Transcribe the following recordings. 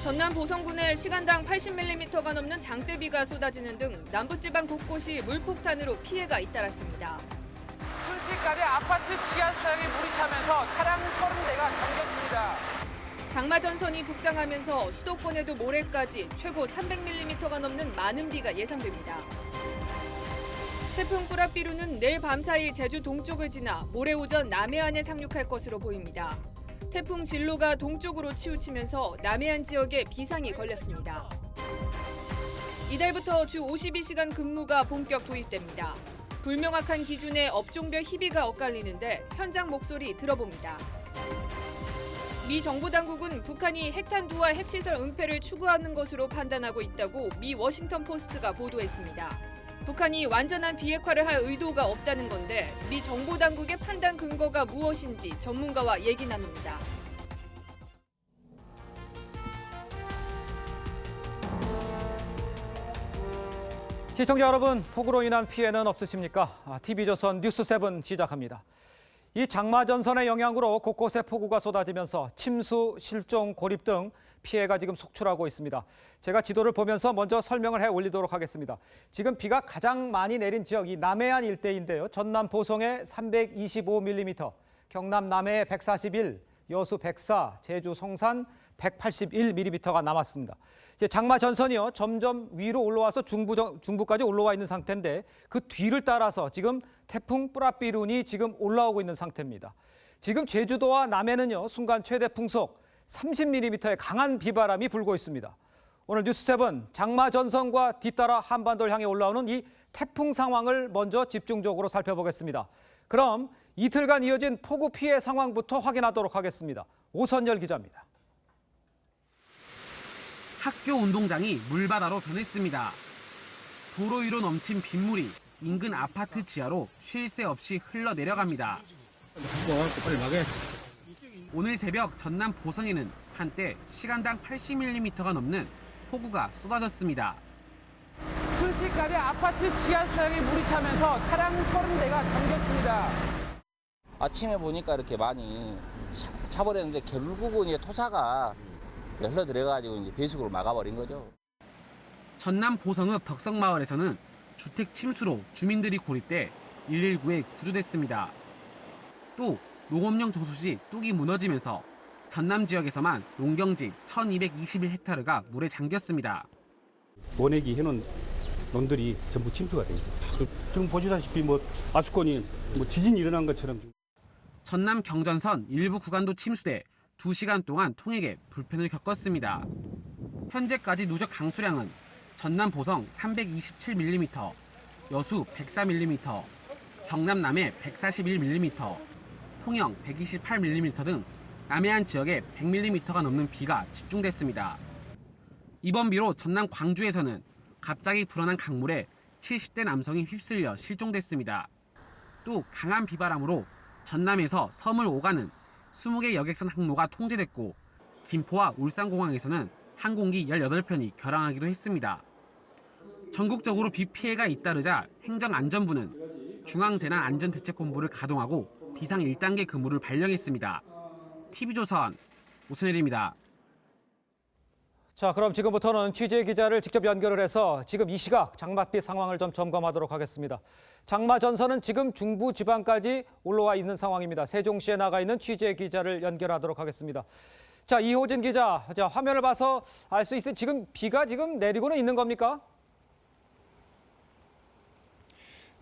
전남 보성군에 시간당 80mm가 넘는 장대비가 쏟아지는 등 남부지방 곳곳이 물폭탄으로 피해가 잇따랐습니다. 순식간에 아파트 지하수장에 물이 차면서 차량 30대가 잠겼습니다. 장마전선이 북상하면서 수도권에도 모레까지 최고 300mm가 넘는 많은 비가 예상됩니다. 태풍 뿌라삐루는 내일 밤 사이 제주 동쪽을 지나 모레 오전 남해안에 상륙할 것으로 보입니다. 태풍 진로가 동쪽으로 치우치면서 남해안 지역에 비상이 걸렸습니다. 이달부터 주 52시간 근무가 본격 도입됩니다. 불명확한 기준에 업종별 희비가 엇갈리는데 현장 목소리 들어봅니다. 미 정보당국은 북한이 핵탄두와 핵시설 은폐를 추구하는 것으로 판단하고 있다고 미 워싱턴 포스트가 보도했습니다. 북한이 완전한 비핵화를 할 의도가 없다는 건데 미 정보당국의 판단 근거가 무엇인지 전문가와 얘기 나눕니다. 시청자 여러분, 폭우로 인한 피해는 없으십니까? TV조선 뉴스7 시작합니다. 이 장마전선의 영향으로 곳곳에 폭우가 쏟아지면서 침수, 실종, 고립 등 피해가 지금 속출하고 있습니다. 제가 지도를 보면서 먼저 설명을 해 올리도록 하겠습니다. 지금 비가 가장 많이 내린 지역이 남해안 일대인데요. 전남 보성에 325mm, 경남 남해에 141, 여수 104, 제주 성산 181mm가 남았습니다. 이제 장마 전선이요 점점 위로 올라와서 중부까지 올라와 있는 상태인데 그 뒤를 따라서 지금 태풍 뿌라삐룬이 지금 올라오고 있는 상태입니다. 지금 제주도와 남해는요 순간 최대 풍속 30mm의 강한 비바람이 불고 있습니다. 오늘 뉴스7 장마 전선과 뒤따라 한반도를 향해 올라오는 이 태풍 상황을 먼저 집중적으로 살펴보겠습니다. 그럼 이틀간 이어진 폭우 피해 상황부터 확인하도록 하겠습니다. 오선열 기자입니다. 학교 운동장이 물바다로 변했습니다. 도로 위로 넘친 빗물이 인근 아파트 지하로 쉴 새 없이 흘러내려갑니다. 오늘 새벽 전남 보성에는 한때 시간당 80mm가 넘는 폭우가 쏟아졌습니다. 순식간에 아파트 지하수장에 물이 차면서 차량 30대가 잠겼습니다. 아침에 보니까 이렇게 많이 차버렸는데 결국은 이제 토사가 흘러들어가지고 이제 배수구로 막아버린 거죠. 전남 보성읍 덕성마을에서는 주택 침수로 주민들이 고립돼 119에 구조됐습니다. 또 농업용 저수지 뚝이 무너지면서 전남 지역에서만 농경지 1221헥타르가 물에 잠겼습니다. 원액이 해놓은 논들이 전부 침수가 돼 있어요. 지금 보시다시피 아수건이 지진이 일어난 것처럼. 전남 경전선 일부 구간도 침수돼 2시간 동안 통행에 불편을 겪었습니다. 현재까지 누적 강수량은 전남 보성 327mm, 여수 104mm, 경남 남해 141mm, 통영 128mm 등 남해안 지역에 100mm가 넘는 비가 집중됐습니다. 이번 비로 전남 광주에서는 갑자기 불어난 강물에 70대 남성이 휩쓸려 실종됐습니다. 또 강한 비바람으로 전남에서 섬을 오가는 20개 여객선 항로가 통제됐고 김포와 울산공항에서는 항공기 18편이 결항하기도 했습니다. 전국적으로 비 피해가 잇따르자 행정안전부는 중앙재난안전대책본부를 가동하고 비상 1단계 근무를 발령했습니다. TV조선 오선일입니다. 자, 그럼 지금부터는 취재 기자를 직접 연결을 해서 지금 이 시각 장맛비 상황을 좀 점검하도록 하겠습니다. 장마 전선은 지금 중부 지방까지 올라와 있는 상황입니다. 세종시에 나가 있는 취재 기자를 연결하도록 하겠습니다. 자, 이호진 기자, 자, 화면을 봐서 알 수 있어요. 지금 비가 지금 내리고는 있는 겁니까?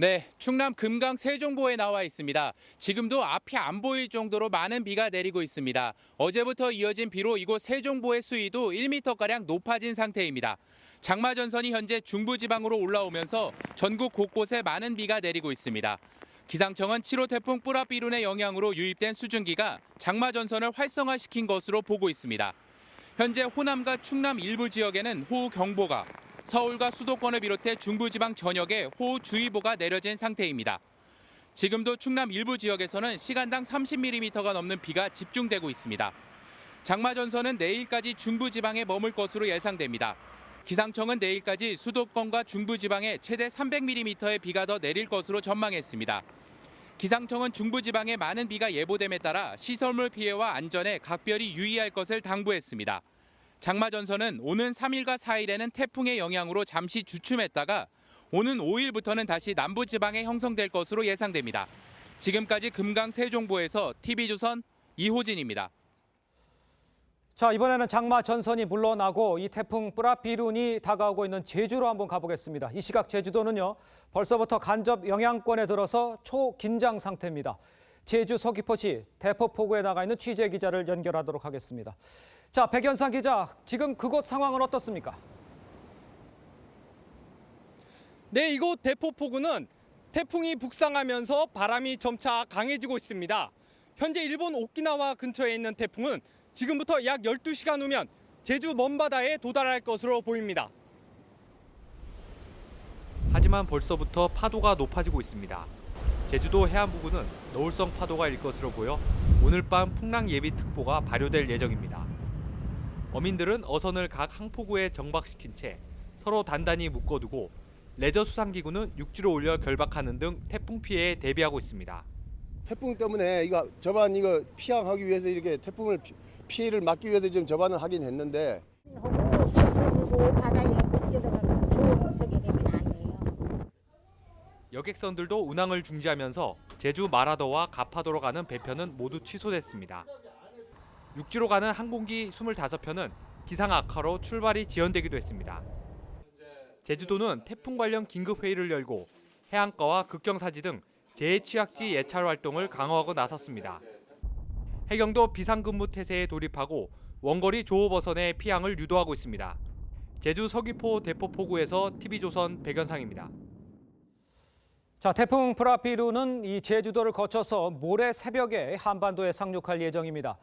네, 충남 금강 세종보에 나와 있습니다. 지금도 앞이 안 보일 정도로 많은 비가 내리고 있습니다. 어제부터 이어진 비로 이곳 세종보의 수위도 1m가량 높아진 상태입니다. 장마전선이 현재 중부지방으로 올라오면서 전국 곳곳에 많은 비가 내리고 있습니다. 기상청은 7호 태풍 뿌라삐룬의 영향으로 유입된 수증기가 장마전선을 활성화시킨 것으로 보고 있습니다. 현재 호남과 충남 일부 지역에는 호우경보가, 서울과 수도권을 비롯해 중부지방 전역에 호우주의보가 내려진 상태입니다. 지금도 충남 일부 지역에서는 시간당 30mm가 넘는 비가 집중되고 있습니다. 장마전선은 내일까지 중부지방에 머물 것으로 예상됩니다. 기상청은 내일까지 수도권과 중부지방에 최대 300mm의 비가 더 내릴 것으로 전망했습니다. 기상청은 중부지방에 많은 비가 예보됨에 따라 시설물 피해와 안전에 각별히 유의할 것을 당부했습니다. 장마 전선은 오는 3일과 4일에는 태풍의 영향으로 잠시 주춤했다가 오는 5일부터는 다시 남부지방에 형성될 것으로 예상됩니다. 지금까지 금강 세종보에서 TV조선 이호진입니다. 자, 이번에는 장마 전선이 물러나고 이 태풍 뿌라비룬이 다가오고 있는 제주로 한번 가보겠습니다. 이 시각 제주도는요, 벌써부터 간접 영향권에 들어서 초긴장 상태입니다. 제주 서귀포시 대포포구에 나가 있는 취재 기자를 연결하도록 하겠습니다. 자, 백연상 기자, 지금 그곳 상황은 어떻습니까? 네, 이곳 대포포구는 태풍이 북상하면서 바람이 점차 강해지고 있습니다. 현재 일본 오키나와 근처에 있는 태풍은 지금부터 약 12시간 후면 제주 먼바다에 도달할 것으로 보입니다. 하지만 벌써부터 파도가 높아지고 있습니다. 제주도 해안 부근은 너울성 파도가 일 것으로 보여 오늘 밤 풍랑 예비특보가 발효될 예정입니다. 어민들은 어선을 각 항포구에 정박시킨 채 서로 단단히 묶어두고 레저 수상기구는 육지로 올려 결박하는 등 태풍 피해에 대비하고 있습니다. 태풍 때문에 저반 피항하기 위해서 이렇게 태풍을 피해를 막기 위해서 좀 저반을 하긴 했는데 그리고 바다에 못 들어가면 조업하게 되면 안 돼요. 여객선들도 운항을 중지하면서 제주 마라더와 가파도로 가는 배편은 모두 취소됐습니다. 육지로 가는 항공기 25편은 기상 악화로 출발이 지연되기도 했습니다. 제주도는 태풍 관련 긴급회의를 열고 해안가와 극경사지 등 재해취약지 예찰 활동을 강화하고 나섰습니다. 해경도 비상근무 태세에 돌입하고 원거리 조업어선의 피항을 유도하고 있습니다. 제주 서귀포 대포포구에서 TV조선 백연상입니다. 자, 태풍 뿌라비룬은 이 제주도를 거쳐서 모레 새벽에 한반도에 상륙할 예정입니다.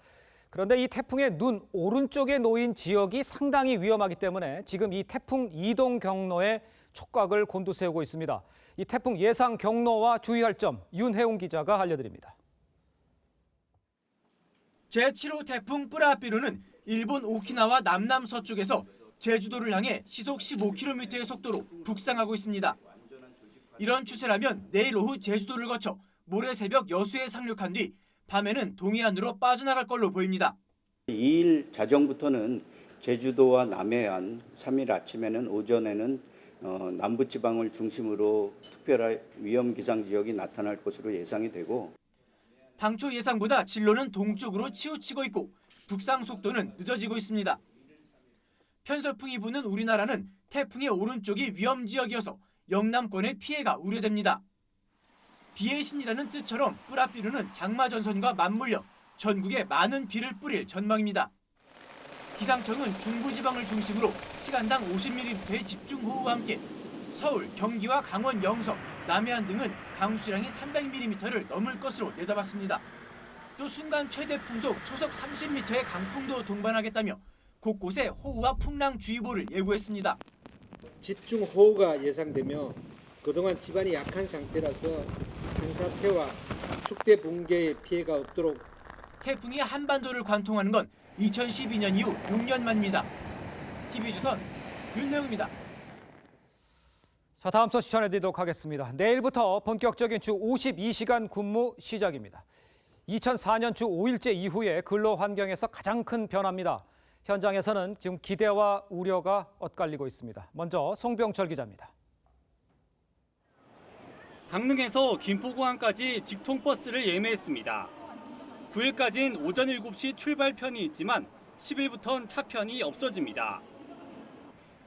그런데 이 태풍의 눈 오른쪽에 놓인 지역이 상당히 위험하기 때문에 지금 이 태풍 이동 경로에 촉각을 곤두세우고 있습니다. 이 태풍 예상 경로와 주의할 점 윤혜웅 기자가 알려드립니다. 제7호 태풍 뿌라비룬은 일본 오키나와 남남서쪽에서 제주도를 향해 시속 15km의 속도로 북상하고 있습니다. 이런 추세라면 내일 오후 제주도를 거쳐 모레 새벽 여수에 상륙한 뒤 밤에는 동해안으로 빠져나갈 걸로 보입니다. 2일 자정부터는 제주도와 남해안, 3일 아침에는 오전에는 남부지방을 중심으로 특별한 위험 기상 지역이 나타날 것으로 예상이 되고 당초 예상보다 진로는 동쪽으로 치우치고 있고 북상 속도는 늦어지고 있습니다. 편서풍이 부는 우리나라는 태풍의 오른쪽이 위험 지역이어서 영남권의 피해가 우려됩니다. 비의 신이라는 뜻처럼 뿌라비룬은 장마 전선과 맞물려 전국에 많은 비를 뿌릴 전망입니다. 기상청은 중부지방을 중심으로 시간당 50mm의 집중호우와 함께 서울, 경기와 강원 영서, 남해안 등은 강수량이 300mm를 넘을 것으로 내다봤습니다. 또 순간 최대 풍속 초속 30m의 강풍도 동반하겠다며 곳곳에 호우와 풍랑주의보를 예고했습니다. 집중호우가 예상되며 그동안 지반이 약한 상태라서 산사태와 축대 붕괴의 피해가 없도록 태풍이 한반도를 관통하는 건 2012년 이후 6년 만입니다. TV조선 윤혜웅입니다. 자, 다음 소식 전해드리도록 하겠습니다. 내일부터 본격적인 주 52시간 근무 시작입니다. 2004년 주 5일제 이후에 근로 환경에서 가장 큰 변화입니다. 현장에서는 지금 기대와 우려가 엇갈리고 있습니다. 먼저 송병철 기자입니다. 강릉에서 김포공항까지 직통버스를 예매했습니다. 9일까지는 오전 7시 출발편이 있지만 10일부터는 차편이 없어집니다.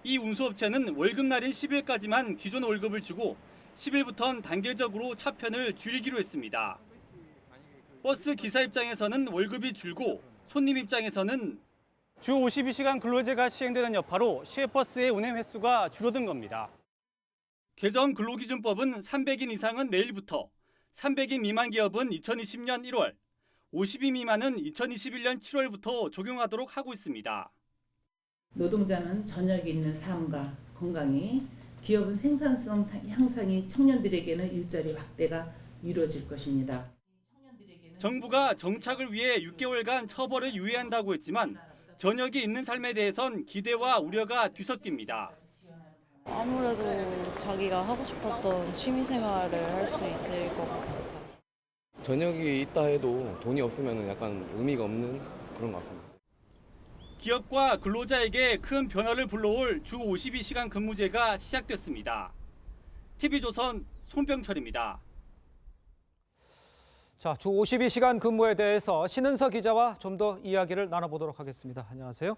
이 운수업체는 월급날인 10일까지만 기존 월급을 주고 10일부터는 단계적으로 차편을 줄이기로 했습니다. 버스 기사 입장에서는 월급이 줄고 손님 입장에서는 주 52시간 근로제가 시행되는 여파로 시외버스의 운행 횟수가 줄어든 겁니다. 개정 근로기준법은 300인 이상은 내일부터, 300인 미만 기업은 2020년 1월, 50인 미만은 2021년 7월부터 적용하도록 하고 있습니다. 노동자는 저녁에 있는 삶과 건강이, 기업은 생산성 향상이, 청년들에게는 일자리 확대가 이루어질 것입니다. 정부가 정착을 위해 6개월간 처벌을 유예한다고 했지만 저녁이 있는 삶에 대해선 기대와 우려가 뒤섞입니다. 아무래도 자기가 하고 싶었던 취미생활을 할 수 있을 것 같아요. 저녁이 있다 해도 돈이 없으면 약간 의미가 없는 그런 것 같습니다. 기업과 근로자에게 큰 변화를 불러올 주 52시간 근무제가 시작됐습니다. TV조선 송병철입니다. 자, 주 52시간 근무에 대해서 신은서 기자와 좀 더 이야기를 나눠보도록 하겠습니다. 안녕하세요.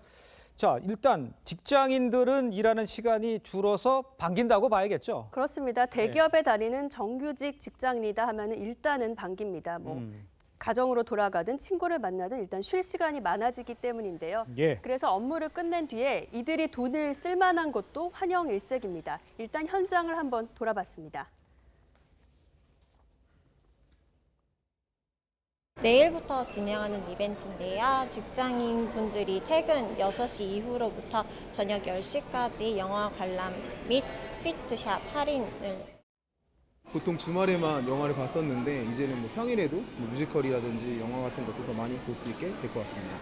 자, 일단 직장인들은 일하는 시간이 줄어서 반긴다고 봐야겠죠? 그렇습니다. 대기업에 다니는 정규직 직장인이다 하면은 일단은 반깁니다. 가정으로 돌아가든 친구를 만나든 일단 쉴 시간이 많아지기 때문인데요. 예. 그래서 업무를 끝낸 뒤에 이들이 돈을 쓸 만한 것도 환영 일색입니다. 일단 현장을 한번 돌아봤습니다. 내일부터 진행하는 이벤트인데요. 직장인분들이 퇴근 6시 이후로부터 저녁 10시까지 영화 관람 및 스위트샵 할인을 보통 주말에만 영화를 봤었는데 이제는 평일에도 뮤지컬이라든지 영화 같은 것도 더 많이 볼 수 있게 될 것 같습니다.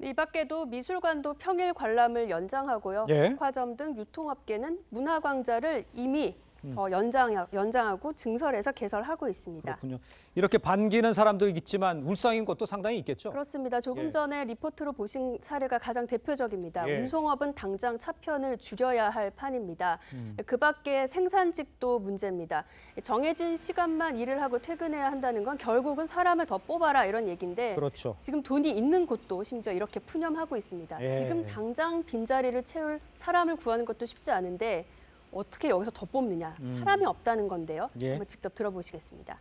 이 밖에도 미술관도 평일 관람을 연장하고요. 예. 백화점 등 유통업계는 문화광장을 이미 더 연장하고 증설해서 개설하고 있습니다. 그렇군요. 이렇게 반기는 사람들이 있지만 울상인 것도 상당히 있겠죠? 그렇습니다. 조금 예. 전에 리포트로 보신 사례가 가장 대표적입니다. 예. 운송업은 당장 차편을 줄여야 할 판입니다. 그 밖에 생산직도 문제입니다. 정해진 시간만 일을 하고 퇴근해야 한다는 건 결국은 사람을 더 뽑아라 이런 얘기인데 그렇죠. 지금 돈이 있는 곳도 심지어 이렇게 푸념하고 있습니다. 예. 지금 당장 빈자리를 채울 사람을 구하는 것도 쉽지 않은데 어떻게 여기서 더 뽑느냐. 사람이 없다는 건데요. 예. 한번 직접 들어보시겠습니다.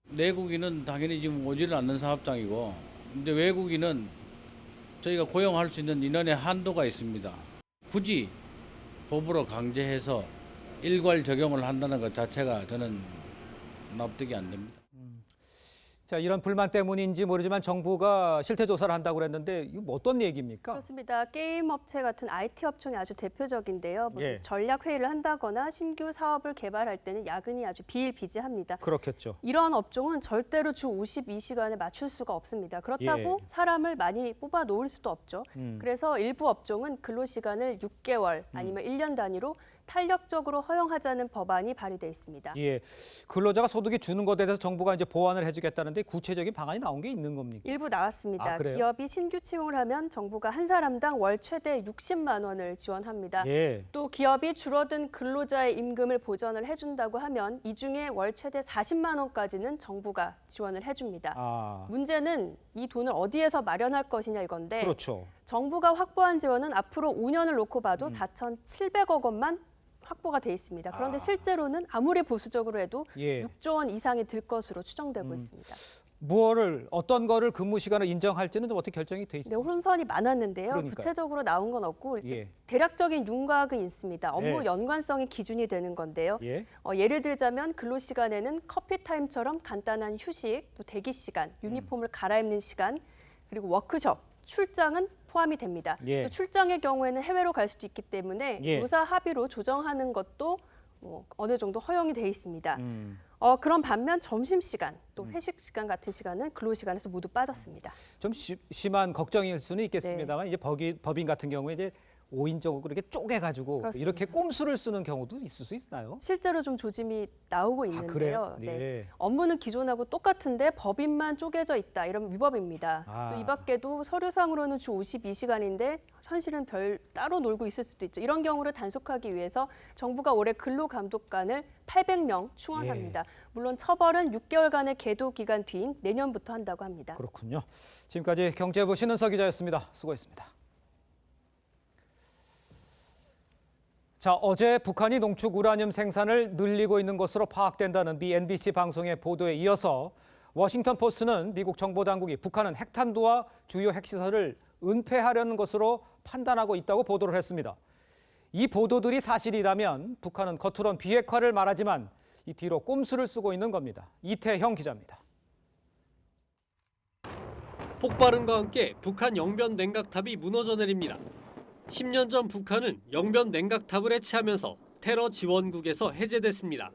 내국인은 당연히 지금 오지를 않는 사업장이고, 근데 외국인은 저희가 고용할 수 있는 인원의 한도가 있습니다. 굳이 법으로 강제해서 일괄 적용을 한다는 것 자체가 저는 납득이 안 됩니다. 자, 이런 불만 때문인지 모르지만 정부가 실태 조사를 한다고 그랬는데 이거 뭐 어떤 얘기입니까? 그렇습니다. 게임 업체 같은 IT 업종이 아주 대표적인데요. 무슨 예. 전략 회의를 한다거나 신규 사업을 개발할 때는 야근이 아주 비일비재합니다. 그렇겠죠. 이런 업종은 절대로 주 52시간에 맞출 수가 없습니다. 그렇다고 예. 사람을 많이 뽑아 놓을 수도 없죠. 그래서 일부 업종은 근로시간을 6개월 아니면 1년 단위로 탄력적으로 허용하자는 법안이 발의돼 있습니다. 예, 근로자가 소득이 주는 것에 대해서 정부가 이제 보완을 해주겠다는데 구체적인 방안이 나온 게 있는 겁니까? 일부 나왔습니다. 아, 그래요? 기업이 신규 채용을 하면 정부가 한 사람당 월 최대 60만 원을 지원합니다. 예. 또 기업이 줄어든 근로자의 임금을 보전을 해준다고 하면 이 중에 월 최대 40만 원까지는 정부가 지원을 해줍니다. 아, 문제는 이 돈을 어디에서 마련할 것이냐 이건데 그렇죠. 정부가 확보한 지원은 앞으로 5년을 놓고 봐도 4,700억 원만 확보가 돼 있습니다. 그런데 실제로는 아무리 보수적으로 해도 예. 6조 원 이상이 들 것으로 추정되고 있습니다. 어떤 거를 근무 시간을 인정할지는 좀 어떻게 결정이 돼 네, 있습니까? 혼선이 많았는데요. 그러니까요. 구체적으로 나온 건 없고 예. 대략적인 윤곽은 있습니다. 업무 예. 연관성이 기준이 되는 건데요. 예. 예를 들자면 근로시간에는 커피 타임처럼 간단한 휴식, 또 대기 시간, 유니폼을 갈아입는 시간, 그리고 워크숍, 출장은 포함이 됩니다. 예. 또 출장의 경우에는 해외로 갈 수도 있기 때문에 예. 노사 합의로 조정하는 것도 어느 정도 허용이 돼 있습니다. 그런 반면 점심시간, 또 회식 시간 같은 시간은 근로시간에서 모두 빠졌습니다. 좀 심한 걱정일 수는 있겠습니다만 이제 법인 같은 경우에 이제 5인적으로 이렇게 쪼개가지고 그렇습니다. 이렇게 꼼수를 쓰는 경우도 있을 수 있나요? 실제로 좀 조짐이 나오고 있는데요. 그래요? 네. 네. 업무는 기존하고 똑같은데 법인만 쪼개져 있다. 이러면 위법입니다. 아. 또 이 밖에도 서류상으로는 주 52시간인데 현실은 따로 놀고 있을 수도 있죠. 이런 경우를 단속하기 위해서 정부가 올해 근로감독관을 800명 충원합니다. 물론 처벌은 6개월간의 계도 기간 뒤인 내년부터 한다고 합니다. 그렇군요. 지금까지 경제부 신은서 기자였습니다. 수고했습니다. 자, 어제 북한이 농축 우라늄 생산을 늘리고 있는 것으로 파악된다는 미 NBC 방송의 보도에 이어서 워싱턴 포스트는 미국 정보당국이 북한은 핵탄두와 주요 핵시설을 은폐하려는 것으로 판단하고 있다고 보도를 했습니다. 이 보도들이 사실이라면 북한은 겉으론 비핵화를 말하지만 이 뒤로 꼼수를 쓰고 있는 겁니다. 이태형 기자입니다. 폭발음과 함께 북한 영변 냉각탑이 무너져 내립니다. 10년 전 북한은 영변 냉각탑을 해체하면서 테러 지원국에서 해제됐습니다.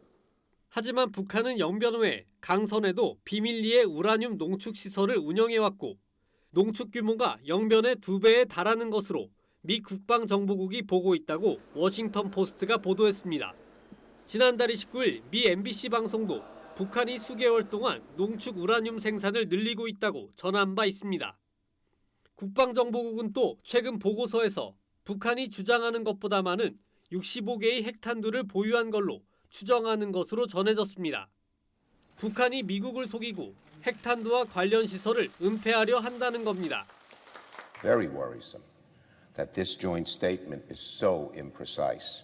하지만 북한은 영변 외에 강선에도 비밀리에 우라늄 농축 시설을 운영해왔고 농축 규모가 영변의 2배에 달하는 것으로 미 국방정보국이 보고 있다고 워싱턴 포스트가 보도했습니다. 지난달 29일 미 MBC 방송도 북한이 수개월 동안 농축 우라늄 생산을 늘리고 있다고 전한 바 있습니다. 국방정보국은 또 최근 보고서에서 북한이 주장하는 것보다 많은 65개의 핵탄두를 보유한 걸로 추정하는 것으로 전해졌습니다. 북한이 미국을 속이고 핵탄두와 관련 시설을 은폐하려 한다는 겁니다. Very worrisome that this joint statement is so imprecise.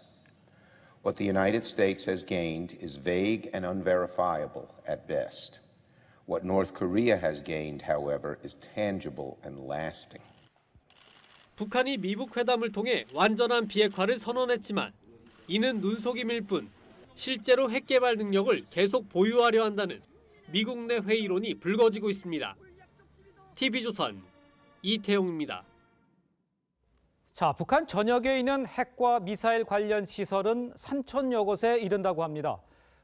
What the United States has gained is vague and unverifiable at best. What North Korea has gained, however, is tangible and lasting. 북한이 미북 회담을 통해 완전한 비핵화를 선언했지만 이는 눈속임일 뿐 실제로 핵 개발 능력을 계속 보유하려 한다는 미국 내 회의론이 불거지고 있습니다. TV조선 이태용입니다. 자, 북한 전역에 있는 핵과 미사일 관련 시설은 3,000여 곳에 이른다고 합니다.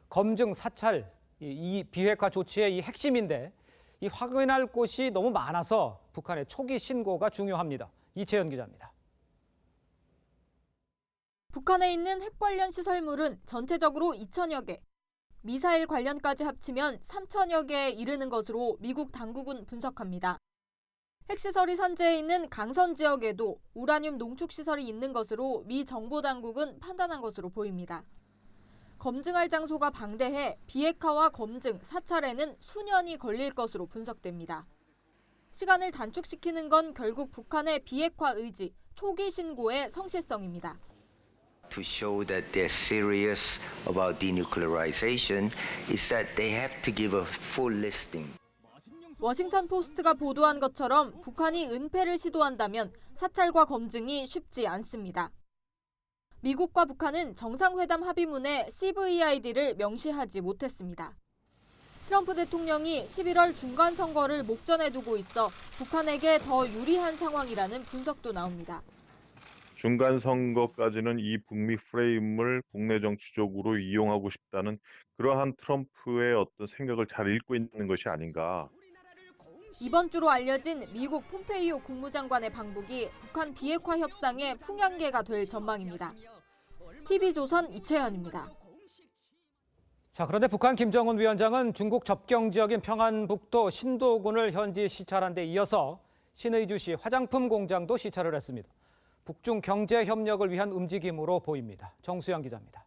검증, 사찰, 이 비핵화 조치의 이 핵심인데 이 확인할 곳이 너무 많아서 북한의 초기 신고가 중요합니다. 이채연 기자입니다. 북한에 있는 핵 관련 시설물은 전체적으로 2,000여 개, 미사일 관련까지 합치면 3,000여 개에 이르는 것으로 미국 당국은 분석합니다. 핵시설이 선재해 있는 강선 지역에도 우라늄 농축 시설이 있는 것으로 미 정보당국은 판단한 것으로 보입니다. 검증할 장소가 방대해 비핵화와 검증, 사찰에는 수년이 걸릴 것으로 분석됩니다. 시간을 단축시키는 건 결국 북한의 비핵화 의지, 초기 신고의 성실성입니다. To show that they're serious about denuclearization is that they have to give a full listing. 워싱턴 포스트가 보도한 것처럼 북한이 은폐를 시도한다면 사찰과 검증이 쉽지 않습니다. 미국과 북한은 정상회담 합의문에 CVID를 명시하지 못했습니다. 트럼프 대통령이 11월 중간선거를 목전에 두고 있어 북한에게 더 유리한 상황이라는 분석도 나옵니다. 중간선거까지는 이 북미 프레임을 국내 정치적으로 이용하고 싶다는 그러한 트럼프의 어떤 생각을 잘 읽고 있는 것이 아닌가. 이번 주로 알려진 미국 폼페이오 국무장관의 방북이 북한 비핵화 협상의 풍향계가 될 전망입니다. TV조선 이채연입니다. 자, 그런데 북한 김정은 위원장은 중국 접경 지역인 평안북도 신도군을 현지 시찰한 데 이어서 신의주시 화장품 공장도 시찰을 했습니다. 북중 경제 협력을 위한 움직임으로 보입니다. 정수영 기자입니다.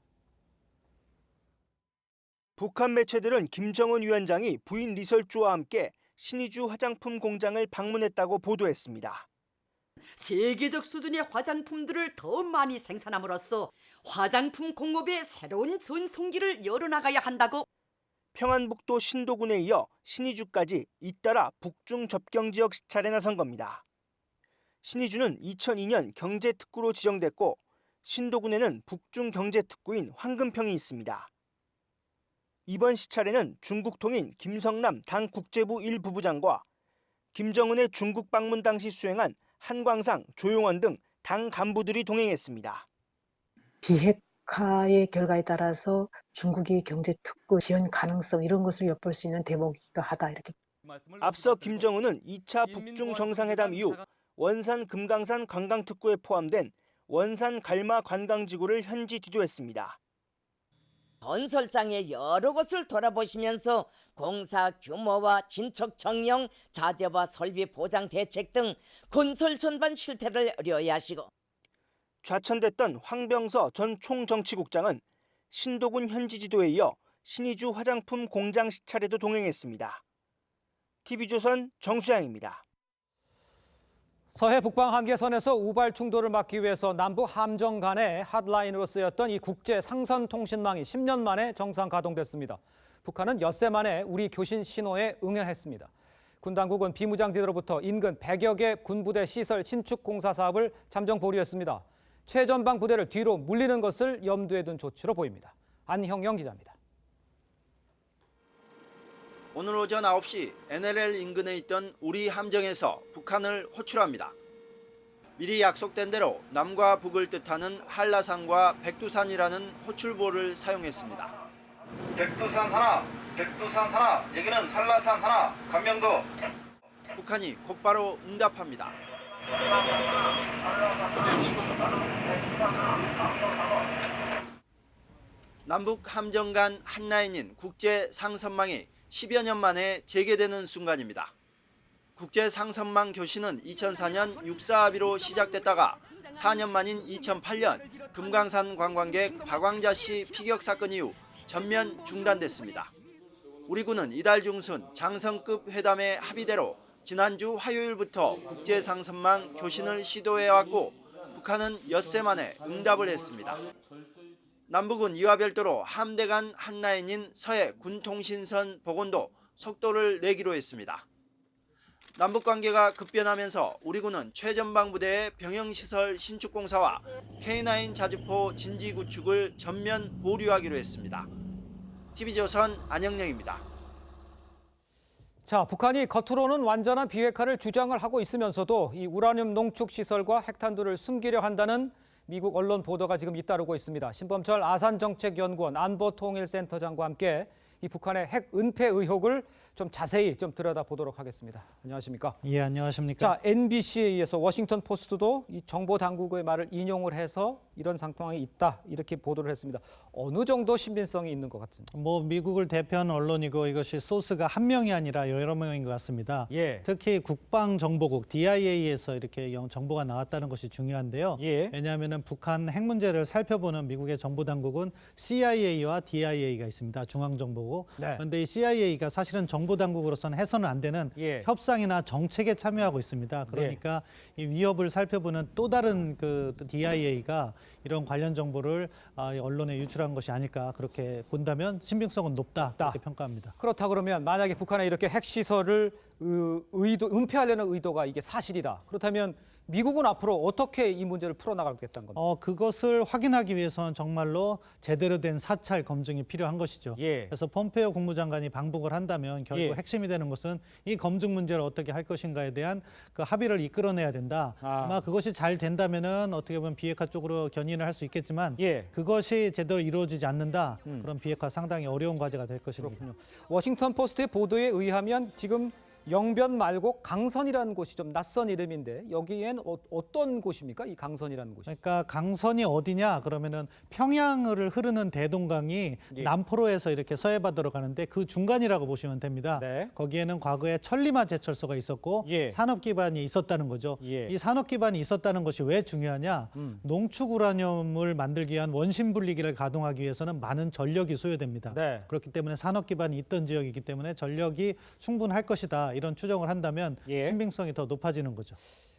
북한 매체들은 김정은 위원장이 부인 리설주와 함께 신의주 화장품 공장을 방문했다고 보도했습니다. 세계적 수준의 화장품들을 더 많이 생산함으로써 화장품 공업의 새로운 전성기를 열어나가야 한다고. 평안북도 신도군에 이어 신의주까지 잇따라 북중 접경 지역 시찰에 나선 겁니다. 신의주는 2002년 경제특구로 지정됐고 신도군에는 북중 경제특구인 황금평이 있습니다. 이번 시찰에는 중국 통인 김성남 당 국제부 1부부장과 김정은의 중국 방문 당시 수행한 한광상, 조용원 등 당 간부들이 동행했습니다. 비핵화의 결과에 따라서 중국이 경제특구 지원 가능성 이런 것을 엿볼 수 있는 대목이기도 하다 이렇게. 앞서 김정은은 2차 북중 정상회담 이후 원산 금강산 관광특구에 포함된 원산 갈마 관광지구를 현지 지도했습니다. 건설장의 여러 곳을 돌아보시면서 공사 규모와 진척 정령, 자재와 설비 보장 대책 등 건설 전반 실태를 의뢰하시고 좌천됐던 황병서 전 총정치국장은 신도군 현지 지도에 이어 신의주 화장품 공장 시찰에도 동행했습니다. TV조선 정수양입니다. 서해 북방 한계선에서 우발 충돌을 막기 위해서 남북 함정 간의 핫라인으로 쓰였던 이 국제 상선 통신망이 10년 만에 정상 가동됐습니다. 북한은 엿새 만에 우리 교신 신호에 응해했습니다. 군 당국은 비무장지대로부터 인근 100여 개 군부대 시설 신축 공사 사업을 잠정 보류했습니다. 최전방 부대를 뒤로 물리는 것을 염두에 둔 조치로 보입니다. 안형영 기자입니다. 오늘 오전 9시 NLL 인근에 있던 우리 함정에서 북한을 호출합니다. 미리 약속된 대로 남과 북을 뜻하는 한라산과 백두산이라는 호출보를 사용했습니다. 백두산 하나, 여기는 한라산 하나, 감명도. 북한이 곧바로 응답합니다. 남북 함정 간 한라인인 국제 상선망이 10여 년 만에 재개되는 순간입니다. 국제 상선망 교신은 2004년 육사합의로 시작됐다가 4년 만인 2008년 금강산 관광객 박왕자 씨 피격 사건 이후 전면 중단됐습니다. 우리 군은 이달 중순 장성급 회담의 합의대로 지난주 화요일부터 국제 상선망 교신을 시도해왔고 북한은 엿새 만에 응답을 했습니다. 남북은 이와 별도로 함대 간 한 라인인 서해 군통신선 복원도 속도를 내기로 했습니다. 남북 관계가 급변하면서 우리 군은 최전방 부대의 병영시설 신축 공사와 K9 자주포 진지 구축을 전면 보류하기로 했습니다. TV조선 안영영입니다. 자, 북한이 겉으로는 완전한 비핵화를 주장을 하고 있으면서도 이 우라늄 농축 시설과 핵탄두를 숨기려 한다는 미국 언론 보도가 지금 잇따르고 있습니다. 신범철 아산정책연구원 안보통일센터장과 함께 이 북한의 핵 은폐 의혹을 좀 자세히 좀 들여다보도록 하겠습니다. 안녕하십니까? 예, 안녕하십니까? 자, NBC에 의해서 워싱턴 포스트도 이 정보 당국의 말을 인용을 해서 이런 상황이 있다 이렇게 보도를 했습니다. 어느 정도 신빙성이 있는 것 같은지. 뭐 미국을 대표하는 언론이고 이것이 소스가 한 명이 아니라 여러 명인 것 같습니다. 예. 특히 국방정보국 DIA에서 이렇게 정보가 나왔다는 것이 중요한데요. 예. 왜냐하면 북한 핵 문제를 살펴보는 미국의 정보 당국은 CIA와 DIA가 있습니다. 중앙정보국. 네. 그런데 이 CIA가 사실은 정보 당국으로서는 해서는 안 되는 예. 협상이나 정책에 참여하고 있습니다. 그러니까 이 위협을 살펴보는 또 다른 그 DIA가 이런 관련 정보를 언론에 유출한 것이 아닐까 그렇게 본다면 신빙성은 높다 이렇게 평가합니다. 그렇다 그러면 만약에 북한에 이렇게 핵시설을 은폐하려는 의도가 이게 사실이다. 그렇다면 미국은 앞으로 어떻게 이 문제를 풀어나가겠다는 겁니까? 그것을 확인하기 위해서는 정말로 제대로 된 사찰 검증이 필요한 것이죠. 예. 그래서 폼페이오 국무장관이 방북을 한다면 결국 예. 핵심이 되는 것은 이 검증 문제를 어떻게 할 것인가에 대한 그 합의를 이끌어내야 된다. 아마 그것이 잘 된다면은 어떻게 보면 비핵화 쪽으로 견인을 할 수 있겠지만 예. 그것이 제대로 이루어지지 않는다. 그런 비핵화 상당히 어려운 과제가 될 것입니다. 그렇군요. 워싱턴 포스트의 보도에 의하면 지금 영변 말고 강선이라는 곳이 좀 낯선 이름인데 여기엔 어떤 곳입니까? 이 강선이라는 곳이. 그러니까 강선이 어디냐 그러면은 평양을 흐르는 대동강이 예. 남포로에서 이렇게 서해바다로 가는데 그 중간이라고 보시면 됩니다. 네. 거기에는 과거에 천리마 제철소가 있었고 예. 산업 기반이 있었다는 거죠. 예. 이 산업 기반이 있었다는 것이 왜 중요하냐? 농축 우라늄을 만들기 위한 원심 분리기를 가동하기 위해서는 많은 전력이 소요됩니다. 네. 그렇기 때문에 산업 기반이 있던 지역이기 때문에 전력이 충분할 것이다. 이런 추정을 한다면 예. 신빙성이 더 높아지는 거죠.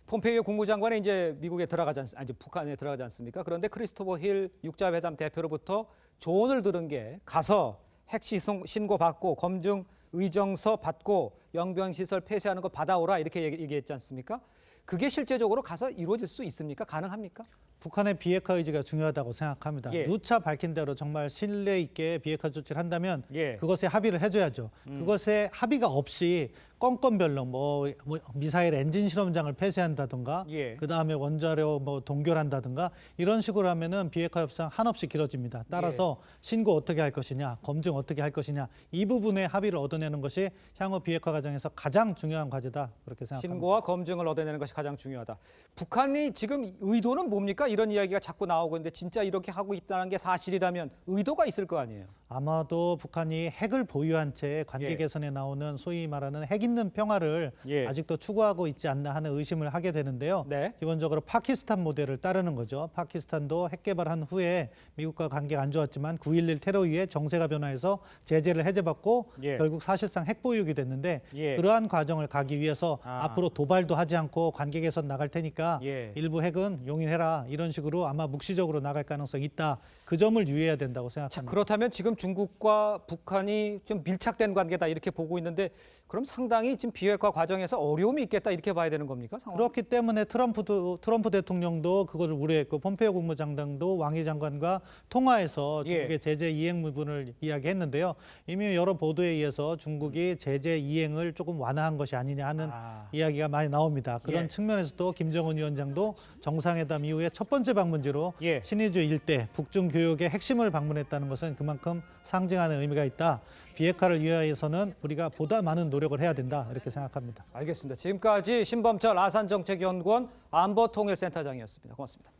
폼페이오 국무장관이 이제 미국에 북한에 들어가지 않습니까? 그런데 크리스토퍼 힐 육자회담 대표로부터 조언을 들은 게 가서 핵 신고 받고 검증 의정서 받고 영변 시설 폐쇄하는 거 받아오라 이렇게 얘기했지 않습니까? 그게 실제적으로 가서 이루어질 수 있습니까? 가능합니까? 북한의 비핵화 의지가 중요하다고 생각합니다. 예. 누차 밝힌 대로 정말 신뢰 있게 비핵화 조치를 한다면 예. 그것에 합의를 해줘야죠. 그것에 합의가 없이 건건별로 미사일 엔진 실험장을 폐쇄한다든가 예. 그다음에 원자력 동결한다든가 이런 식으로 하면은 비핵화 협상 한없이 길어집니다. 따라서 신고 어떻게 할 것이냐, 검증 어떻게 할 것이냐 이 부분에 합의를 얻어내는 것이 향후 비핵화 과정에서 가장 중요한 과제다 그렇게 생각합니다. 신고와 검증을 얻어내는 것이 가장 중요하다. 북한이 지금 의도는 뭡니까? 이런 이야기가 자꾸 나오고 있는데 진짜 이렇게 하고 있다는 게 사실이라면 의도가 있을 거 아니에요. 아마도 북한이 핵을 보유한 채 관계 예. 개선에 나오는 소위 말하는 핵 있는 평화를 예. 아직도 추구하고 있지 않나 하는 의심을 하게 되는데요. 네. 기본적으로 파키스탄 모델을 따르는 거죠. 파키스탄도 핵 개발한 후에 미국과 관계가 안 좋았지만 9.11 테러 이후에 정세가 변화해서 제재를 해제받고 예. 결국 사실상 핵 보유국이 됐는데 예. 그러한 과정을 가기 위해서 앞으로 도발도 하지 않고 관계 개선 나갈 테니까 예. 일부 핵은 용인해라 이런 식으로 아마 묵시적으로 나갈 가능성이 있다. 그 점을 유의해야 된다고 생각합니다. 자, 그렇다면 지금 중국과 북한이 좀 밀착된 관계다 이렇게 보고 있는데 그럼 상당히 지금 비핵화 과정에서 어려움이 있겠다 이렇게 봐야 되는 겁니까? 상황? 그렇기 때문에 트럼프 대통령도 그것을 우려했고 폼페이오 국무장관도 왕이 장관과 통화해서 중국의 예. 제재 이행 부분을 이야기했는데요. 이미 여러 보도에 의해서 중국이 제재 이행을 조금 완화한 것이 아니냐 하는 이야기가 많이 나옵니다. 그런 예. 측면에서도 김정은 위원장도 정상회담 이후에 첫 번째 방문지로 예. 신의주 일대 북중 교역의 핵심을 방문했다는 것은 그만큼 상징하는 의미가 있다. 비핵화를 위하여서는 우리가 보다 많은 노력을 해야 된다 이렇게 생각합니다. 알겠습니다. 지금까지 신범철 아산정책연구원 안보통일센터장이었습니다. 고맙습니다.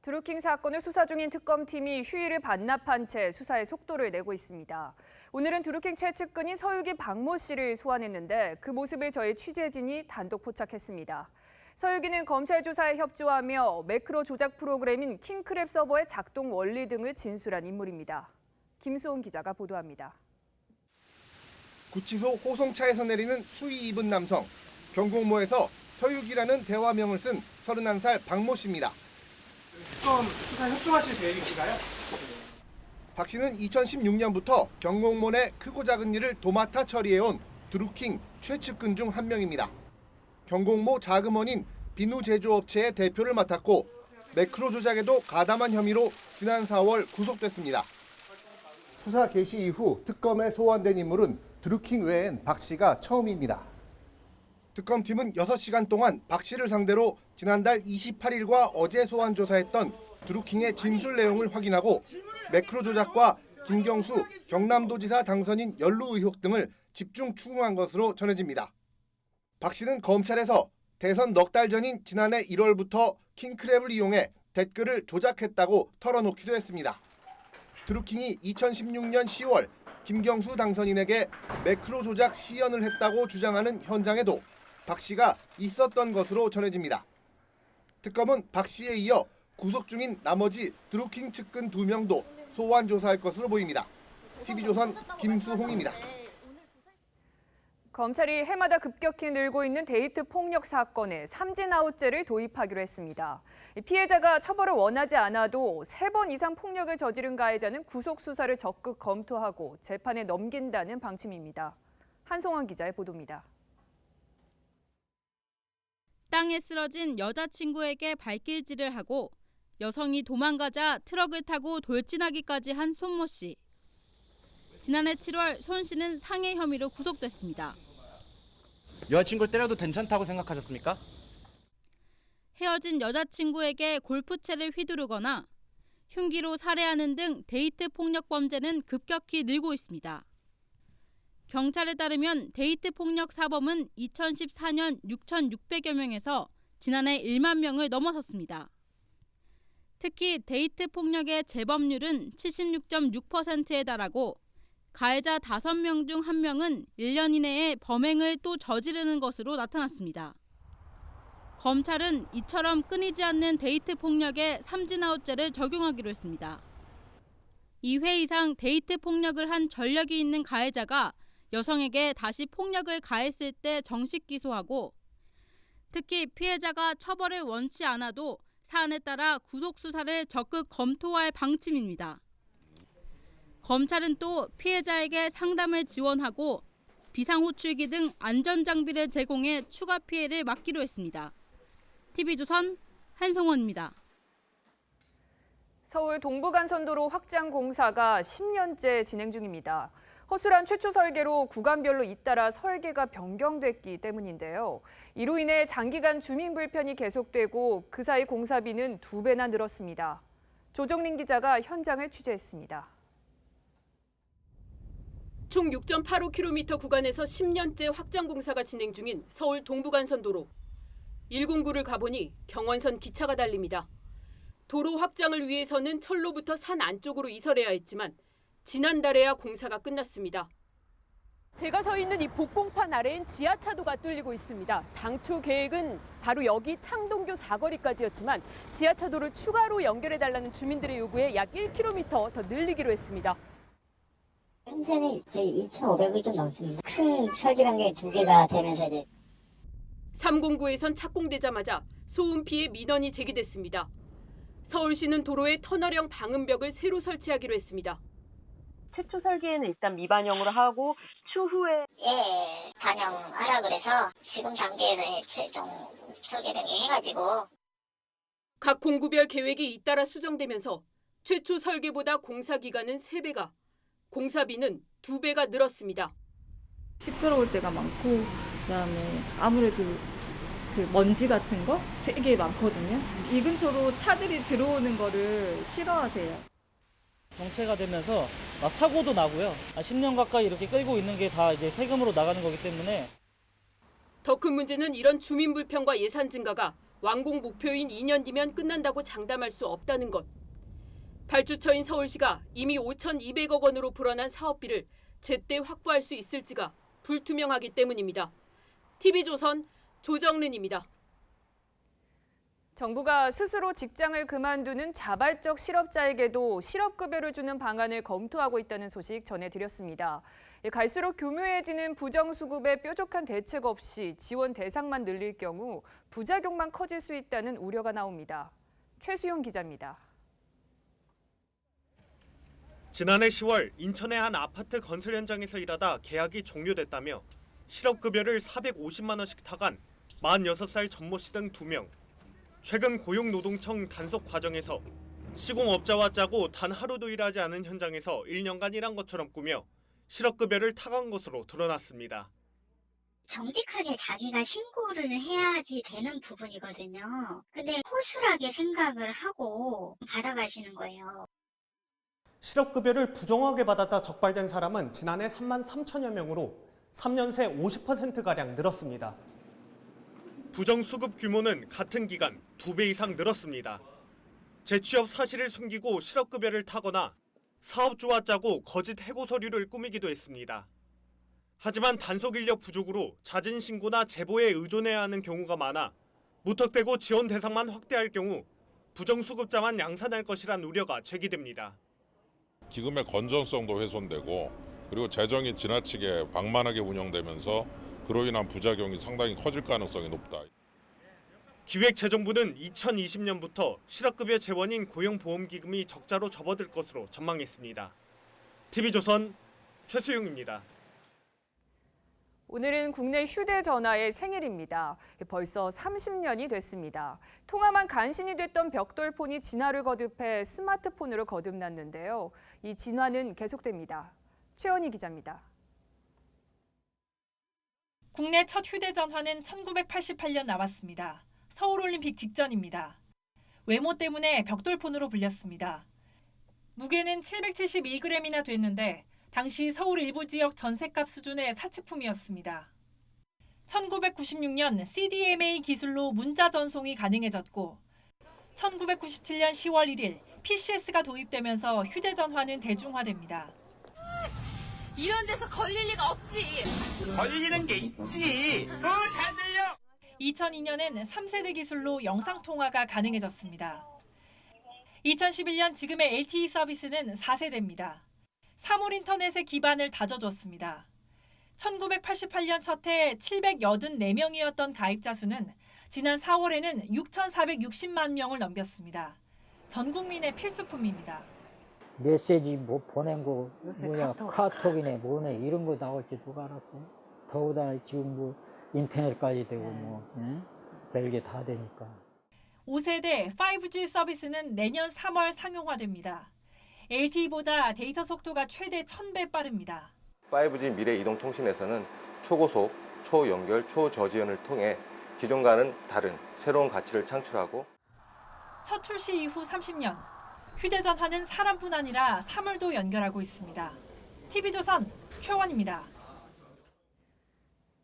드루킹 사건을 수사 중인 특검팀이 휴일을 반납한 채 수사에 속도를 내고 있습니다. 오늘은 드루킹 최측근인 서유기 박모 씨를 소환했는데 그 모습을 저희 취재진이 단독 포착했습니다. 서유기는 검찰 조사에 협조하며 매크로 조작 프로그램인 킹크랩 서버의 작동 원리 등을 진술한 인물입니다. 김수홍 기자가 보도합니다. 구치소 호송차에서 내리는 수의 입은 남성, 경공모에서 서유기라는 대화명을 쓴 31살 박모 씨입니다. 특검 수사에 협조하실 계획이신가요? 박 씨는 2016년부터 경공모 내 크고 작은 일을 도맡아 처리해온 드루킹 최측근 중 한 명입니다. 경공모 자금원인 비누 제조업체의 대표를 맡았고 매크로 조작에도 가담한 혐의로 지난 4월 구속됐습니다. 수사 개시 이후 특검에 소환된 인물은 드루킹 외엔 박 씨가 처음입니다. 특검팀은 6시간 동안 박 씨를 상대로 지난달 28일과 어제 소환 조사했던 드루킹의 진술 내용을 확인하고 매크로 조작과 김경수 경남도지사 당선인 연루 의혹 등을 집중 추궁한 것으로 전해집니다. 박 씨는 검찰에서 대선 넉 달 전인 지난해 1월부터 킹크랩을 이용해 댓글을 조작했다고 털어놓기도 했습니다. 드루킹이 2016년 10월 김경수 당선인에게 매크로 조작 시연을 했다고 주장하는 현장에도 박 씨가 있었던 것으로 전해집니다. 특검은 박 씨에 이어 구속 중인 나머지 드루킹 측근 2명도 소환 조사할 것으로 보입니다. TV조선 김수홍입니다. 검찰이 해마다 급격히 늘고 있는 데이트 폭력 사건에 삼진아웃제를 도입하기로 했습니다. 피해자가 처벌을 원하지 않아도 3번 이상 폭력을 저지른 가해자는 구속 수사를 적극 검토하고 재판에 넘긴다는 방침입니다. 한송환 기자의 보도입니다. 땅에 쓰러진 여자친구에게 발길질을 하고 여성이 도망가자 트럭을 타고 돌진하기까지 한 손모 씨. 지난해 7월 손 씨는 상해 혐의로 구속됐습니다. 여자친구를 때려도 괜찮다고 생각하셨습니까? 헤어진 여자친구에게 골프채를 휘두르거나 흉기로 살해하는 등 데이트 폭력 범죄는 급격히 늘고 있습니다. 경찰에 따르면 데이트 폭력 사범은 2014년 6,600여 명에서 지난해 1만 명을 넘어섰습니다. 특히 데이트 폭력의 재범률은 76.6%에 달하고 가해자 5명 중 1명은 1년 이내에 범행을 또 저지르는 것으로 나타났습니다. 검찰은 이처럼 끊이지 않는 데이트 폭력에 삼진아웃제를 적용하기로 했습니다. 2회 이상 데이트 폭력을 한 전력이 있는 가해자가 여성에게 다시 폭력을 가했을 때 정식 기소하고 특히 피해자가 처벌을 원치 않아도 사안에 따라 구속 수사를 적극 검토할 방침입니다. 검찰은 또 피해자에게 상담을 지원하고 비상호출기 등 안전장비를 제공해 추가 피해를 막기로 했습니다. TV조선 한송원입니다. 서울 동부간선도로 확장 공사가 10년째 진행 중입니다. 허술한 최초 설계로 구간별로 잇따라 설계가 변경됐기 때문인데요. 이로 인해 장기간 주민 불편이 계속되고 그 사이 공사비는 2배나 늘었습니다. 조정린 기자가 현장을 취재했습니다. 총 6.85km 구간에서 10년째 확장 공사가 진행 중인 서울 동부간선도로. 109를 가보니 경원선 기차가 달립니다. 도로 확장을 위해서는 철로부터 산 안쪽으로 이설해야 했지만 지난달에야 공사가 끝났습니다. 제가 서 있는 이 복공판 아래엔 지하차도가 뚫리고 있습니다. 당초 계획은 바로 여기 창동교 사거리까지였지만 지하차도를 추가로 연결해달라는 주민들의 요구에 약 1km 더 늘리기로 했습니다. 현재는 저희 2,500이 좀 넘습니다. 큰 설계란 게 2개가 되면서 이제 309에선 착공되자마자 소음 피해 민원이 제기됐습니다. 서울시는 도로에 터널형 방음벽을 새로 설치하기로 했습니다. 최초 설계에는 일단 미반영으로 하고 추후에 반영하라 그래서 지금 단계에는 최종 설계 변경해가지고 각 공구별 계획이 잇따라 수정되면서 최초 설계보다 공사 기간은 3배가, 공사비는 2배가 늘었습니다. 시끄러울 때가 많고 그다음에 아무래도 그 먼지 같은 거 되게 많거든요. 이 근처로 차들이 들어오는 거를 싫어하세요. 정체가 되면서 사고도 나고요. 10년 가까이 이렇게 끌고 있는 게 다 이제 세금으로 나가는 거기 때문에 더 큰 문제는 이런 주민 불편과 예산 증가가 완공 목표인 2년 뒤면 끝난다고 장담할 수 없다는 것. 발주처인 서울시가 이미 5,200억 원으로 불어난 사업비를 제때 확보할 수 있을지가 불투명하기 때문입니다. TV조선 조정른입니다. 정부가 스스로 직장을 그만두는 자발적 실업자에게도 실업급여를 주는 방안을 검토하고 있다는 소식 전해드렸습니다. 갈수록 교묘해지는 부정수급에 뾰족한 대책 없이 지원 대상만 늘릴 경우 부작용만 커질 수 있다는 우려가 나옵니다. 최수영 기자입니다. 지난해 10월 인천의 한 아파트 건설 현장에서 일하다 계약이 종료됐다며 실업급여를 450만 원씩 타간 46살 전모 씨 등 2명. 최근 고용노동청 단속 과정에서 시공업자와 짜고 단 하루도 일하지 않은 현장에서 1년간 일한 것처럼 꾸며 실업급여를 타간 것으로 드러났습니다. 정직하게 자기가 신고를 해야지 되는 부분이거든요. 근데 허술하게 생각을 하고 받아가시는 거예요. 실업급여를 부정하게 받았다 적발된 사람은 지난해 3만 3천여 명으로 3년 새 50%가량 늘었습니다. 부정수급 규모는 같은 기간 2배 이상 늘었습니다. 재취업 사실을 숨기고 실업급여를 타거나 사업주와 짜고 거짓 해고 서류를 꾸미기도 했습니다. 하지만 단속 인력 부족으로 잦은 신고나 제보에 의존해야 하는 경우가 많아 무턱대고 지원 대상만 확대할 경우 부정수급자만 양산할 것이란 우려가 제기됩니다. 기금의 건전성도 훼손되고 그리고 재정이 지나치게 방만하게 운영되면서 그로 인한 부작용이 상당히 커질 가능성이 높다. 기획재정부는 2020년부터 실업급여 재원인 고용보험기금이 적자로 접어들 것으로 전망했습니다. TV조선 최수용입니다. 오늘은 국내 휴대전화의 생일입니다. 벌써 30년이 됐습니다. 통화만 간신히 됐던 벽돌폰이 진화를 거듭해 스마트폰으로 거듭났는데요. 이 진화는 계속됩니다. 최원희 기자입니다. 국내 첫 휴대전화는 1988년 나왔습니다. 서울올림픽 직전입니다. 외모 때문에 벽돌폰으로 불렸습니다. 무게는 771g이나 됐는데 당시 서울 일부 지역 전셋값 수준의 사치품이었습니다. 1996년 CDMA 기술로 문자 전송이 가능해졌고 1997년 10월 1일 PCS가 도입되면서 휴대전화는 대중화됩니다. 이런 데서 걸릴 리가 없지. 걸리는 게 있지. 잘 들려. 2002년엔 3세대 기술로 영상통화가 가능해졌습니다. 2011년 지금의 LTE 서비스는 4세대입니다. 사물 인터넷의 기반을 다져줬습니다. 1988년 첫해 784명이었던 가입자 수는 지난 4월에는 6,460만 명을 넘겼습니다. 전 국민의 필수품입니다. 메시지 뭐 보낸 거 뭐야 카톡이네 뭐네 이런 거 나올지 누가 알았어요? 더구나 지금 뭐 인터넷까지 되고 뭐 별게 다 되니까. 5세대 5G 서비스는 내년 3월 상용화됩니다. LTE보다 데이터 속도가 최대 1000배 빠릅니다. 5G 미래이동통신에서는 초고속, 초연결, 초저지연을 통해 기존과는 다른 새로운 가치를 창출하고 첫 출시 이후 30년, 휴대전화는 사람뿐 아니라 사물도 연결하고 있습니다. TV조선 최원입니다.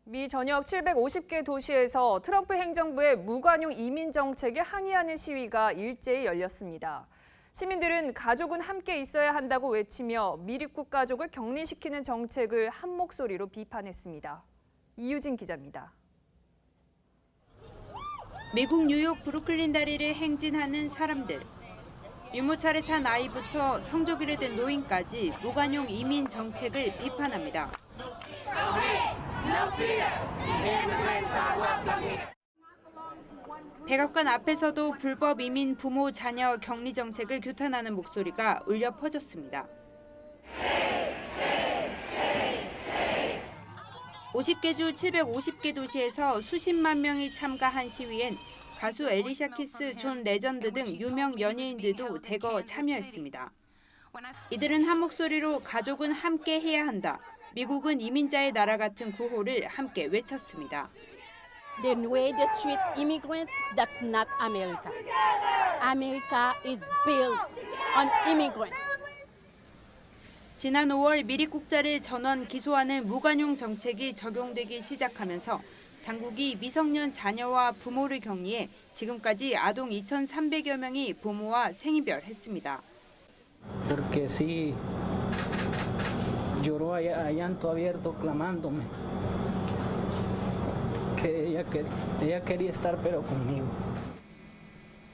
미 전역 750개 도시에서 트럼프 행정부의 무관용 이민 정책에 항의하는 시위가 일제히 열렸습니다. 시민들은 가족은 함께 있어야 한다고 외치며 미립국 가족을 격리시키는 정책을 한 목소리로 비판했습니다. 이유진 기자입니다. 미국 뉴욕 브루클린 다리를 행진하는 사람들. 유모차를 탄 아이부터 성조기를 든 노인까지 무관용 이민 정책을 비판합니다. 백악관 앞에서도 불법 이민 부모 자녀 격리 정책을 규탄하는 목소리가 울려 퍼졌습니다. 50개 주 750개 도시에서 수십만 명이 참가한 시위엔 가수 엘리샤 키스, 존 레전드 등 유명 연예인들도 대거 참여했습니다. 이들은 한 목소리로 가족은 함께 해야 한다. 미국은 이민자의 나라 같은 구호를 함께 외쳤습니다. The way they treat immigrants, that's not America. America is built on immigrants. 지난 5월 미립국자를 전원 기소하는 무관용 정책이 적용되기 시작하면서 당국이 미성년 자녀와 부모를 격리해 지금까지 아동 2,300여 명이 부모와 생이별했습니다. Porque sí lloró a llanto abierto clamándome que ella quería estar pero conmigo.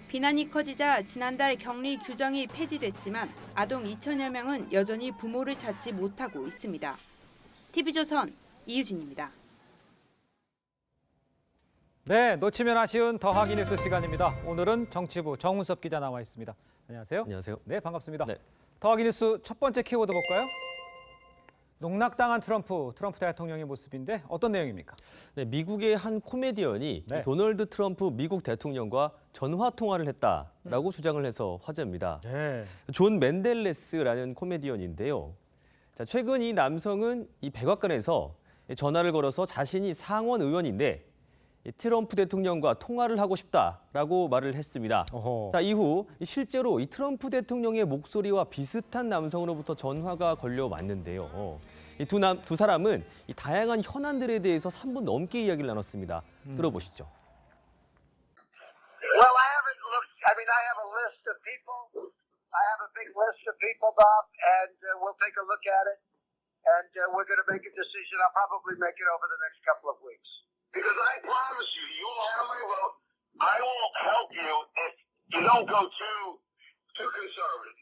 비난이 커지자 지난달 격리 규정이 폐지됐지만 아동 2천여 명은 여전히 부모를 찾지 못하고 있습니다. TV조선 이유진입니다. 네, 놓치면 아쉬운 더하기 뉴스 시간입니다. 오늘은 정치부 정훈섭 기자 나와 있습니다. 안녕하세요. 안녕하세요. 네, 반갑습니다. 네. 더하기 뉴스 첫 번째 키워드 볼까요? 농락당한 트럼프 대통령의 모습인데 어떤 내용입니까? 네, 미국의 한 코미디언이 네. 도널드 트럼프 미국 대통령과 전화 통화를 했다라고 주장을 해서 화제입니다. 네. 존 맨델레스라는 코미디언인데요. 자, 최근 이 남성은 이 백악관에서 전화를 걸어서 자신이 상원 의원인데 이 트럼프 대통령과 통화를 하고 싶다라고 말을 했습니다. 자, 이후 실제로 이 트럼프 대통령의 목소리와 비슷한 남성으로부터 전화가 걸려왔는데요. 이 두 사람은 이 다양한 현안들에 대해서 3분 넘게 이야기를 나눴습니다. 들어보시죠. Well, I haven't looked. I mean, I have a list of people. I have a big list of people, Bob, and we'll take a look at it. And we're going to make a decision. I'll probably make it over the next couple of weeks. Because I promise you, you'll have my vote. I won't help you if you don't go too conservative.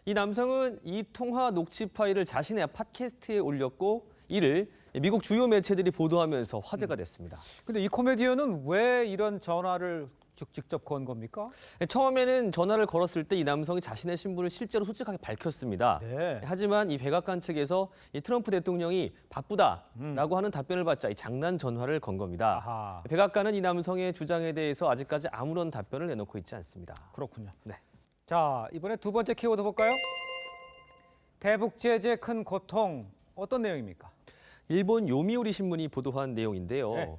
이 남성은 이 통화 녹취 파일을 자신의 팟캐스트에 올렸고 이를 미국 주요 매체들이 보도하면서 화제가 됐습니다. 근데 이 코미디언은 왜 이런 전화를 직접 건 겁니까? 처음에는 전화를 걸었을 때 이 남성이 자신의 신분을 실제로 솔직하게 밝혔습니다. 네. 하지만 이 백악관 측에서 이 트럼프 대통령이 바쁘다라고 하는 답변을 받자 이 장난 전화를 건 겁니다. 아하. 백악관은 이 남성의 주장에 대해서 아직까지 아무런 답변을 내놓고 있지 않습니다. 그렇군요. 네. 자, 이번에 두 번째 키워드 볼까요? 대북 제재 큰 고통, 어떤 내용입니까? 일본 요미우리 신문이 보도한 내용인데요. 네.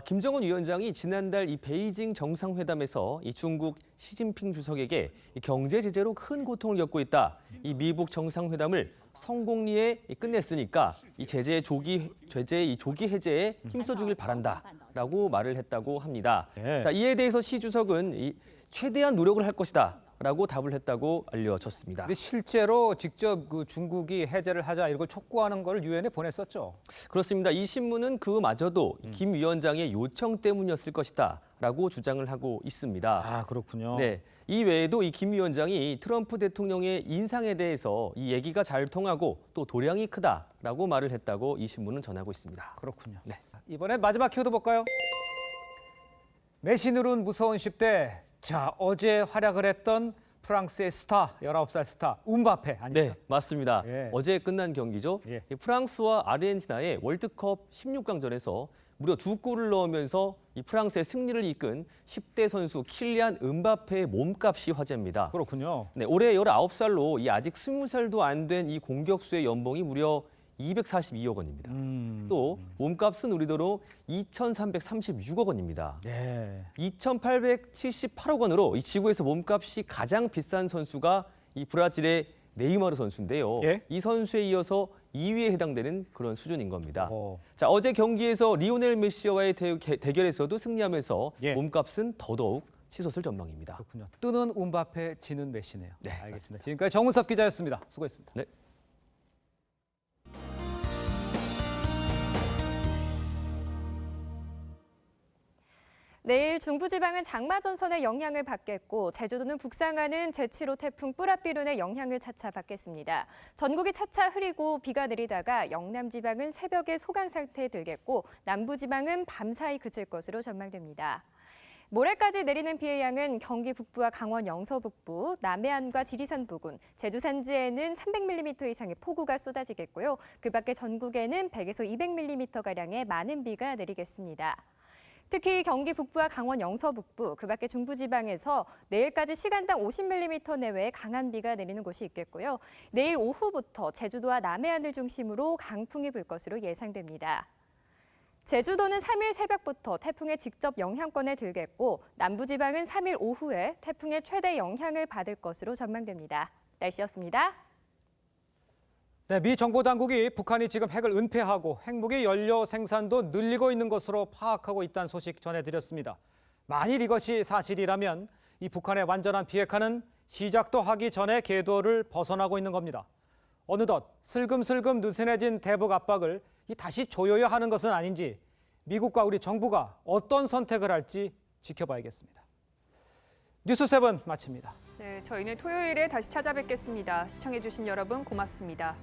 김정은 위원장이 지난달 이 베이징 정상회담에서 이 중국 시진핑 주석에게 이 경제 제재로 큰 고통을 겪고 있다. 이 미북 정상회담을 성공리에 끝냈으니까 이 제재 조기 해제에 힘써주길 바란다라고 말을 했다고 합니다. 네. 자, 이에 대해서 시 주석은 이 최대한 노력을 할 것이다라고 답을 했다고 알려졌습니다. 근데 실제로 직접 그 중국이 해제를 하자 이걸 촉구하는 걸 유엔에 보냈었죠. 그렇습니다. 이 신문은 그마저도 김 위원장의 요청 때문이었을 것이다라고 주장을 하고 있습니다. 아, 그렇군요. 네, 이 외에도 이 김 위원장이 트럼프 대통령의 인상에 대해서 이 얘기가 잘 통하고 또 도량이 크다라고 말을 했다고 이 신문은 전하고 있습니다. 그렇군요. 네. 이번에 마지막 키워드 볼까요? 메시누른 무서운 10대. 자, 어제 활약을 했던 프랑스의 스타, 19살 스타 음바페 아닙니까? 네, 맞습니다. 예. 어제 끝난 경기죠. 예. 이 프랑스와 아르헨티나의 월드컵 16강전에서 무려 2골을 넣으면서 이 프랑스의 승리를 이끈 10대 선수 킬리안 음바페의 몸값이 화제입니다. 그렇군요. 네, 올해 19살로 이 아직 20살도 안 된 이 공격수의 연봉이 무려 242억 원입니다. 또 몸값은 우리도로 2,336억 원입니다. 네. 2,878억 원으로 이 지구에서 몸값이 가장 비싼 선수가 이 브라질의 네이마르 선수인데요. 예? 이 선수에 이어서 2위에 해당되는 그런 수준인 겁니다. 자, 어제 경기에서 리오넬 메시와의 대결에서도 승리하면서 예. 몸값은 더더욱 치솟을 전망입니다. 그렇군요. 뜨는 음바페, 지는 메시네요. 네, 알겠습니다. 맞습니다. 지금까지 정훈섭 기자였습니다. 수고했습니다. 네. 내일 중부지방은 장마전선의 영향을 받겠고 제주도는 북상하는 제7호 태풍 뿌라삐룬의 영향을 차차 받겠습니다. 전국이 차차 흐리고 비가 내리다가 영남지방은 새벽에 소강 상태에 들겠고 남부지방은 밤사이 그칠 것으로 전망됩니다. 모레까지 내리는 비의 양은 경기 북부와 강원 영서 북부, 남해안과 지리산 부근, 제주 산지에는 300mm 이상의 폭우가 쏟아지겠고요. 그 밖에 전국에는 100에서 200mm가량의 많은 비가 내리겠습니다. 특히 경기 북부와 강원 영서 북부, 그 밖에 중부지방에서 내일까지 시간당 50mm 내외의 강한 비가 내리는 곳이 있겠고요. 내일 오후부터 제주도와 남해안을 중심으로 강풍이 불 것으로 예상됩니다. 제주도는 3일 새벽부터 태풍의 직접 영향권에 들겠고 남부지방은 3일 오후에 태풍의 최대 영향을 받을 것으로 전망됩니다. 날씨였습니다. 네, 미 정보 당국이 북한이 지금 핵을 은폐하고 핵무기 연료 생산도 늘리고 있는 것으로 파악하고 있다는 소식 전해드렸습니다. 만일 이것이 사실이라면 이 북한의 완전한 비핵화는 시작도 하기 전에 궤도를 벗어나고 있는 겁니다. 어느덧 슬금슬금 느슨해진 대북 압박을 다시 조여야 하는 것은 아닌지 미국과 우리 정부가 어떤 선택을 할지 지켜봐야겠습니다. 뉴스7 마칩니다. 네, 저희는 토요일에 다시 찾아뵙겠습니다. 시청해주신 여러분 고맙습니다.